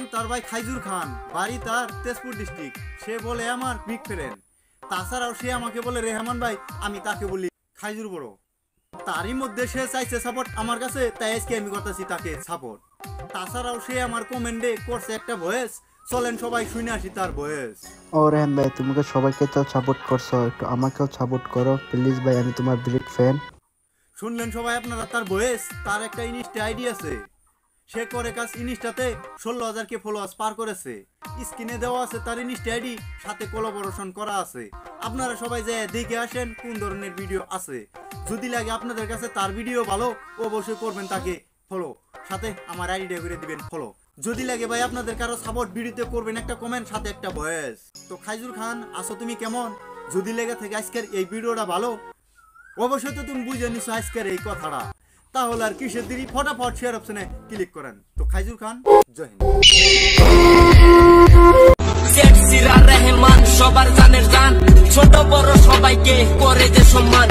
নাম তার ভাই খাইজুর খান, বাড়ি তার তেজপুর ডিস্ট্রিক্ট। সে বলে আমার বিগ ফ্রেন্ড। তাছাড়াও সে আমাকে বলে রেহমান ভাই, আমি তাকে বলি খাইজুর বড়। তারই মধ্যে সে চাইছে সাপোর্ট আমার কাছে, তাই আজকে আমি করতেছি তাকে সাপোর্ট। তাছাড়াও সে আমার কমেন্টে করছে একটা ভয়েস, চলেন সবাই শুনে আসি তার ভয়েস। ও রেহান ভাই, তুমি তো সবাইকে তো সাপোর্ট করছো, একটু আমাকেও সাপোর্ট করো প্লিজ ভাই, আমি তোমার বিগ ফ্যান। শুনলেন সবাই আপনারা তার ভয়েস। তার একটা ইনস্টা আইডি আছে, সে করে কাজ ইনস্টাতে 16,000 ফলোয়ার্স পার করেছে। স্ক্রিনে দেওয়া আছে তার ইনস্টা আইডি, সাথে কোলাবোরেশন করা আছে। আপনারা সবাই যে দেখে আসেন কোন ধরনের ভিডিও আছে। যদি লাগে আপনাদের কাছে তার ভিডিও ভালো, অবশ্যই করবেন তাকে ফলো, সাথে আমার আইডিটা করে দিবেন ফলো। যদি লাগে ভাই আপনাদের কারো সাপোর্ট ভিডিওতে করবেন একটা কমেন্ট, সাথে একটা ভয়েস। তো খাইজুর খান আসো তুমি কেমন? যদি লেগে থাকে আজকের এই ভিডিওটা ভালো, অবশ্যই তো তুমি বুঝে নিছো আজকের এই কথাটা, তাহলে আর কিসের দেরি, ফটাফট শেয়ার অপশনে ক্লিক করেন। তো খাইজুর খান, জয় হিন্দ। রেহমান সবার জানের জান, ছোট বড় সবাইকে করে যে সম্মান।